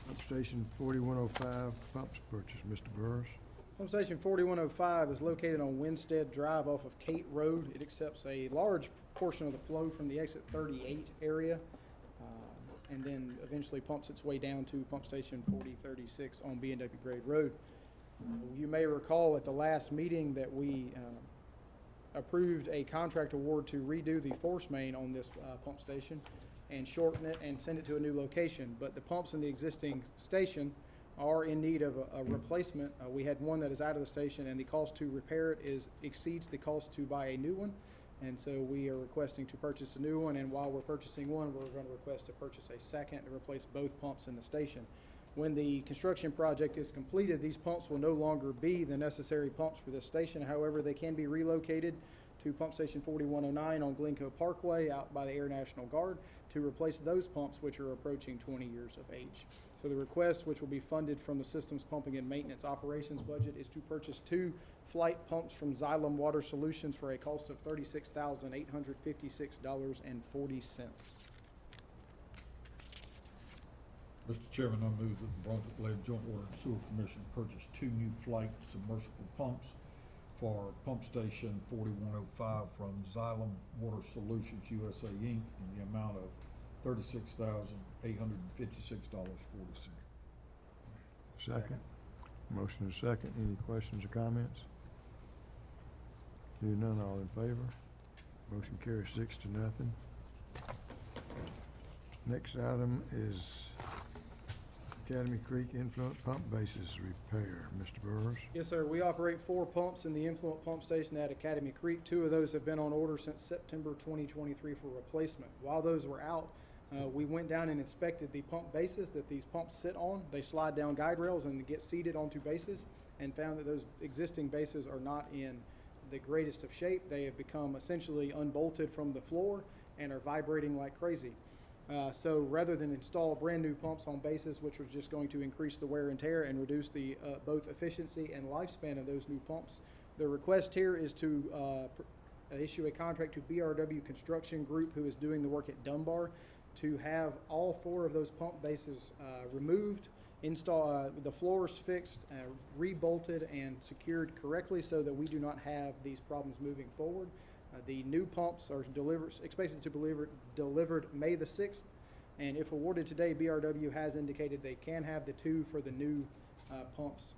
pump station 4105 pumps purchase. Mr. Burris. Pump station 4105 is located on Winstead Drive off of Kate Road. It accepts a large portion of the flow from the exit 38 area, and then eventually pumps its way down to pump station 4036 on B&W Grade Road. You may recall at the last meeting that we approved a contract award to redo the force main on this pump station and shorten it and send it to a new location. But the pumps in the existing station are in need of a replacement. We had one that is out of the station, and the cost to repair it exceeds the cost to buy a new one. And so we are requesting to purchase a new one, and while we're purchasing one, we're going to request to purchase a second to replace both pumps in the station. When the construction project is completed, these pumps will no longer be the necessary pumps for this station. However, they can be relocated to pump station 4109 on Glencoe Parkway out by the Air National Guard to replace those pumps which are approaching 20 years of age. So the request, which will be funded from the Systems Pumping and Maintenance Operations budget, is to purchase 2 flight pumps from Xylem Water Solutions for a cost of $36,856.40. Mr. Chairman, I move that the Brunswick-Glynn Joint Water and Sewer Commission purchase 2 new flight submersible pumps for pump station 4105 from Xylem Water Solutions USA Inc. in the amount of $36,856.40. Second. Motion is second. Any questions or comments? Hearing none, all in favor? Motion carries 6-0. Next item is Academy Creek influent pump bases repair. Mr. Burris. Yes, sir. We operate 4 pumps in the influent pump station at Academy Creek. 2 of those have been on order since September 2023 for replacement. While those were out, we went down and inspected the pump bases that these pumps sit on. They slide down guide rails and get seated onto bases, and found that those existing bases are not in the greatest of shape. They have become essentially unbolted from the floor and are vibrating like crazy. So rather than install brand new pumps on bases, which was just going to increase the wear and tear and reduce the both efficiency and lifespan of those new pumps, the request here is to issue a contract to BRW Construction Group, who is doing the work at Dunbar, to have all 4 of those pump bases removed, install the floors fixed, rebolted and secured correctly so that we do not have these problems moving forward. The new pumps are expected to be delivered May the 6th, and if awarded today, BRW has indicated they can have the 2 for the new pumps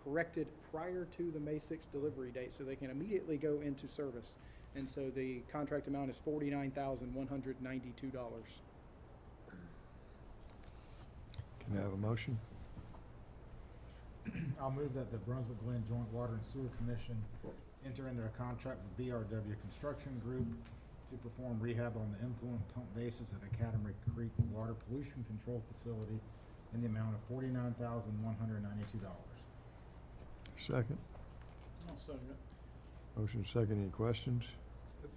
corrected prior to the May 6th delivery date, so they can immediately go into service. And so the contract amount is $49,192. Can I have a motion? I'll move that the Brunswick-Glynn Joint Water and Sewer Commission enter into a contract with BRW Construction Group to perform rehab on the influent pump bases at Academy Creek Water Pollution Control Facility in the amount of $49,192. Second. I'll second it. Motion second. Any questions?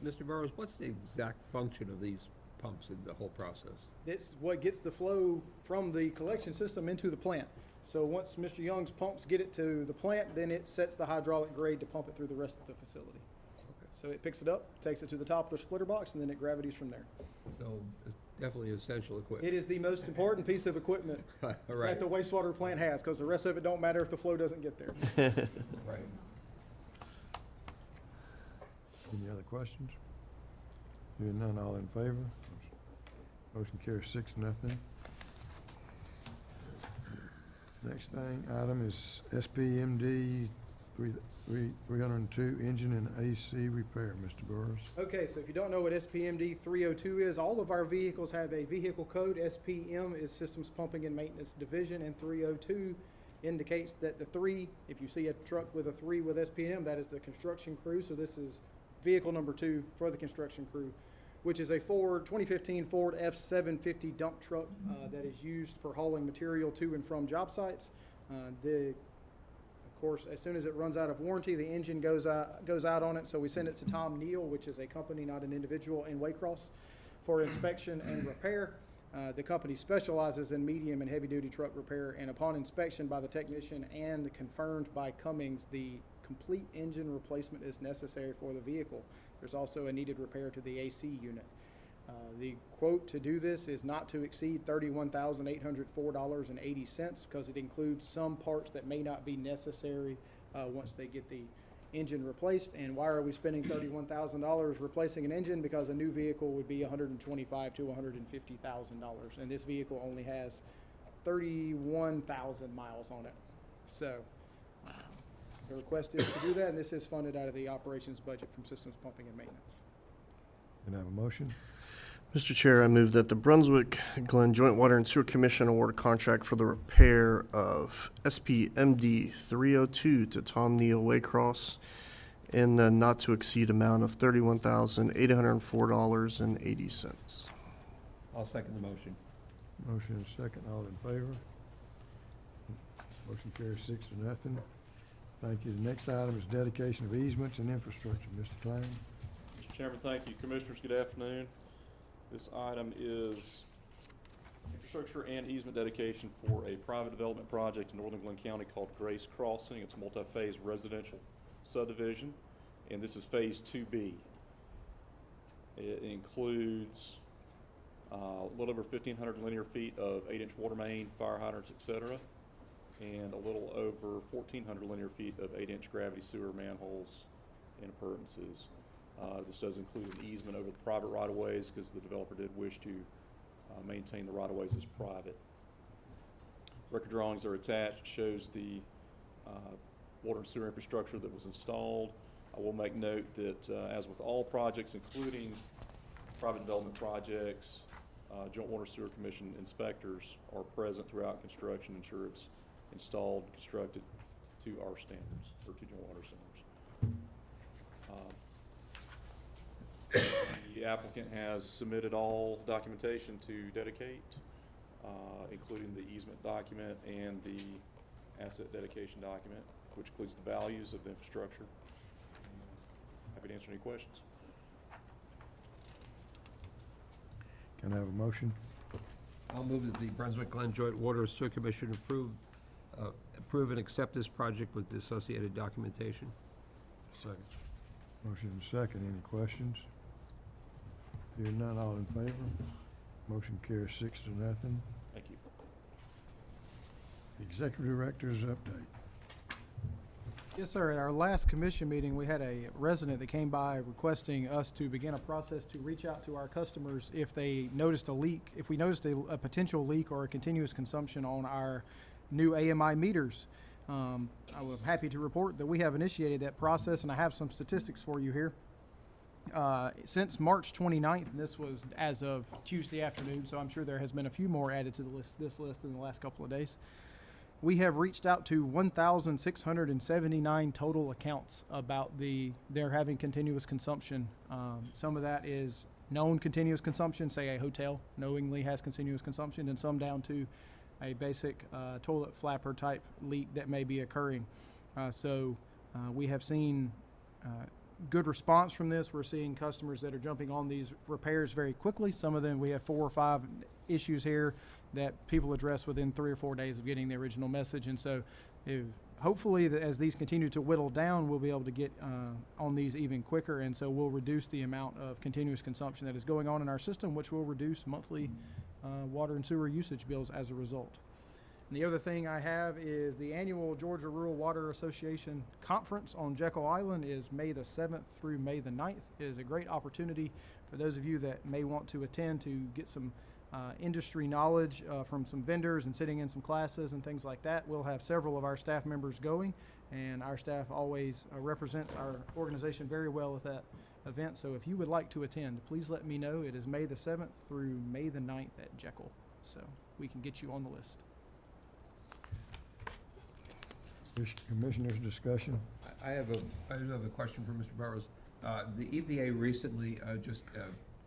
Mr. Burrows, what's the exact function of these pumps in the whole process? It's what gets the flow from the collection system into the plant. So once Mr. Young's pumps get it to the plant, then it sets the hydraulic grade to pump it through the rest of the facility. Okay. So it picks it up, takes it to the top of the splitter box, and then it gravities from there. So it's definitely essential equipment. It is the most important piece of equipment Right. that the wastewater plant has, because the rest of it don't matter if the flow doesn't get there. Right. Any other questions? Hearing none, all in favor? Motion carries 6-0. Next item is SPMD 302 engine and AC repair, Mr. Burris. Okay, so if you don't know what SPMD 302 is, all of our vehicles have a vehicle code. SPM is Systems Pumping and Maintenance Division, and 302 indicates that the 3, if you see a truck with a 3 with SPM, that is the construction crew. So this is vehicle number 2 for the construction crew, which is a 2015 Ford F-750 dump truck that is used for hauling material to and from job sites. Of course, as soon as it runs out of warranty, the engine goes out on it, so we send it to Tom Neal, which is a company, not an individual, in Waycross, for inspection and repair. The company specializes in medium and heavy-duty truck repair, and upon inspection by the technician and confirmed by Cummings, the complete engine replacement is necessary for the vehicle. There's also a needed repair to the AC unit. The quote to do this is not to exceed $31,804.80 because it includes some parts that may not be necessary once they get the engine replaced. And why are we spending $31,000 replacing an engine? Because a new vehicle would be $125,000 to $150,000, and this vehicle only has 31,000 miles on it. So the request is to do that, and this is funded out of the operations budget from Systems Pumping and Maintenance. Can I have a motion? Mr. Chair, I move that the Brunswick-Glynn Joint Water and Sewer Commission award a contract for the repair of SPMD 302 to Tom Neal Waycross in the not-to-exceed amount of $31,804.80. I'll second the motion. Motion and second, all in favor? Motion carries 6-0. Thank you. The next item is dedication of easements and infrastructure. Mr. Klein? Mr. Chairman, thank you. Commissioners, good afternoon. This item is infrastructure and easement dedication for a private development project in northern Glynn County called Grace Crossing. It's a multi-phase residential subdivision, and this is Phase 2B. It includes a little over 1,500 linear feet of 8-inch water main, fire hydrants, etc., and a little over 1,400 linear feet of 8-inch gravity sewer manholes and appurtenances. This does include an easement over the private right-of-ways because the developer did wish to maintain the right-of-ways as private. Record drawings are attached, shows the water and sewer infrastructure that was installed. I will make note that as with all projects, including private development projects, Joint Water Sewer Commission inspectors are present throughout construction, ensure it's installed, constructed to our standards, or to Joint Water standards. The applicant has submitted all documentation to dedicate, including the easement document and the asset dedication document, which includes the values of the infrastructure. Happy to answer any questions. Can I have a motion? I'll move that the Brunswick-Glynn Joint Water and Sewer Commission approve and accept this project with the associated documentation. Second. Motion and second. Any questions? Hearing none, all in favor? Motion carries 6-0. Thank you. Executive Director's update. Yes, sir. At our last commission meeting, we had a resident that came by requesting us to begin a process to reach out to our customers if they noticed a leak, if we noticed a potential leak or a continuous consumption on our new AMI meters. I was happy to report that we have initiated that process, and I have some statistics for you here. Since March 29th, and this was as of Tuesday afternoon, so I'm sure there has been a few more added to this list in the last couple of days. We have reached out to 1,679 total accounts about they're having continuous consumption. Some of that is known continuous consumption, say a hotel knowingly has continuous consumption, and some down to a basic toilet flapper type leak that may be occurring. We have seen good response from this. We're seeing customers that are jumping on these repairs very quickly. Some of them, we have 4 or 5 issues here that people address within 3 or 4 days of getting the original message. And so hopefully as these continue to whittle down, we'll be able to get on these even quicker. And so we'll reduce the amount of continuous consumption that is going on in our system, which will reduce monthly water and sewer usage bills as a result. And the other thing I have is the annual Georgia Rural Water Association Conference on Jekyll Island is May the 7th through May the 9th. It is a great opportunity for those of you that may want to attend to get some industry knowledge from some vendors and sitting in some classes and things like that. We'll have several of our staff members going, and our staff always represents our organization very well at that event. So if you would like to attend, please let me know. It is May the 7th through May the 9th at Jekyll, so we can get you on the list. Commissioners' discussion. I have a question for Mr. Burrows. The EPA recently just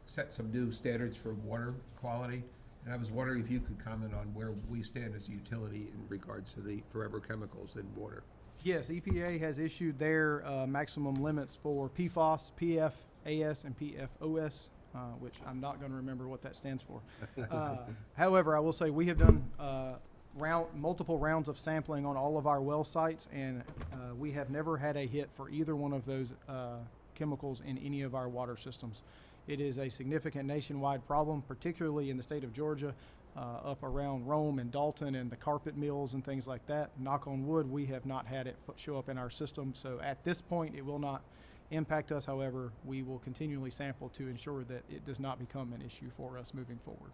set some new standards for water quality, and I was wondering if you could comment on where we stand as a utility in regards to the forever chemicals in water. Yes, EPA has issued their maximum limits for PFOS, PFAS, and PFOS, which I'm not going to remember what that stands for. However, I will say we have done multiple rounds of sampling on all of our well sites, and we have never had a hit for either one of those chemicals in any of our water systems. It is a significant nationwide problem, particularly in the state of Georgia, up around Rome and Dalton and the carpet mills and things like that. Knock on wood, we have not had it show up in our system. So at this point, it will not impact us. However, we will continually sample to ensure that it does not become an issue for us moving forward.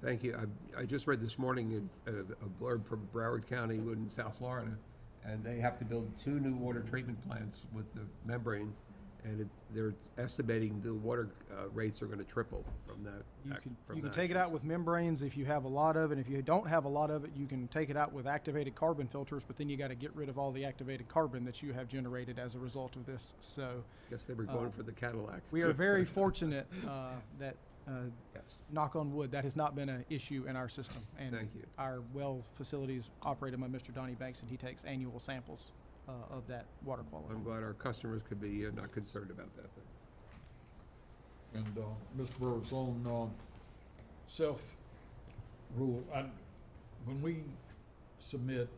Thank you. I just read this morning a blurb from Broward County in South Florida, and they have to build 2 new water treatment plants with the membrane, and they're estimating the water rates are going to triple from that. You can take it out with membranes if you have a lot of it. If you don't have a lot of it, you can take it out with activated carbon filters, but then you got to get rid of all the activated carbon that you have generated as a result of this. So I guess they were going for the Cadillac. we are very fortunate that Yes. knock on wood, that has not been an issue in our system. And Thank you. our well facilities operated by Mr. Donnie Banks, and he takes annual samples of that water quality. I'm glad our customers could be not concerned about that thing. And, Mr. Burrows, on, self-rule, when we submit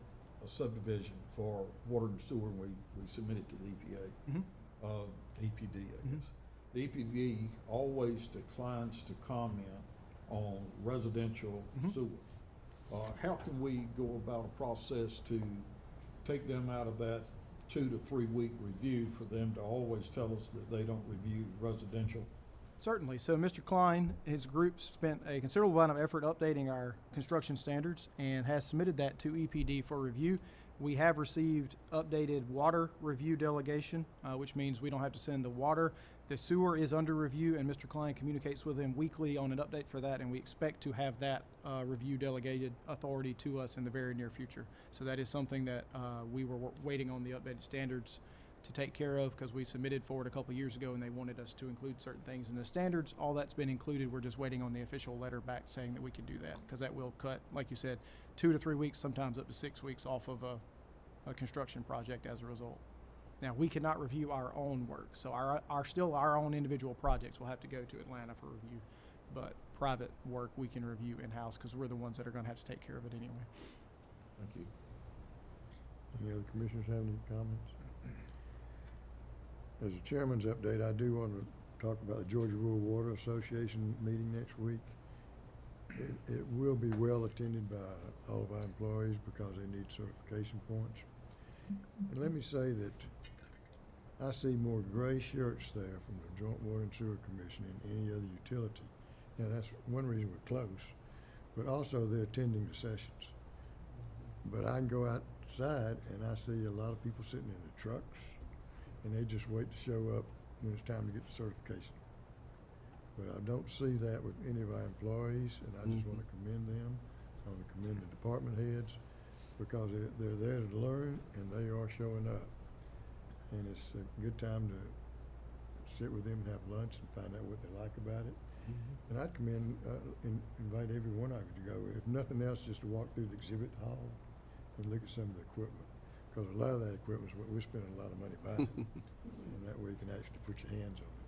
a subdivision for water and sewer, we submit it to the EPA, Mhm. EPD, I guess. The EPD always declines to comment on residential sewer. How can we go about a process to take them out of that 2 to 3 week review for them to always tell us that they don't review residential? Certainly. So Mr. Klein, his group spent a considerable amount of effort updating our construction standards and has submitted that to EPD for review. We have received updated water review delegation, which means we don't have to send the water. The sewer is under review, and Mr. Klein communicates with him weekly on an update for that, and we expect to have that review delegated authority to us in the very near future. So that is something that we were waiting on the updated standards to take care of, because we submitted for it a couple years ago and they wanted us to include certain things in the standards. All that's been included. We're just waiting on the official letter back saying that we can do that, because that will cut, like you said, 2 to 3 weeks, sometimes up to 6 weeks off of a construction project as a result. Now, we cannot review our own work, so our own individual projects will have to go to Atlanta for review, but private work we can review in-house, because we're the ones that are going to have to take care of it anyway. Thank you. Any other commissioners have any comments? As a chairman's update, I do want to talk about the Georgia Rural Water Association meeting next week. It will be well attended by all of our employees because they need certification points. And let me say that I see more gray shirts there from the Joint Water and Sewer Commission than any other utility. Now, that's one reason we're close, but also they're attending the sessions. But I can go outside and I see a lot of people sitting in the trucks, and they just wait to show up when it's time to get the certification. But I don't see that with any of our employees, and I just want to commend them. I want to commend the department heads, because they're there to learn, and they are showing up. And it's a good time to sit with them and have lunch and find out what they like about it. And I'd invite every one of you to go, if nothing else, just to walk through the exhibit hall and look at some of the equipment. Because a lot of that equipment is what we're spending a lot of money buying, and that way you can actually put your hands on it.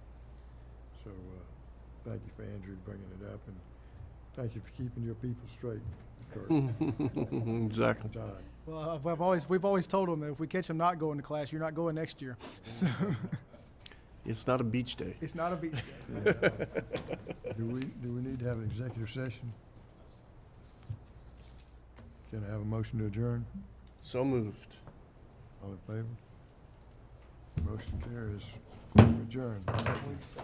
So thank you for Andrew bringing it up, and thank you for keeping your people straight, Kurt. Exactly. Todd. Well, we've always told them that if we catch them not going to class, you're not going next year. So It's not a beach day. it's not a beach day. Do we need to have an executive session? Can I have a motion to adjourn? So moved. All in favor? Motion carries. Adjourn. Thank you.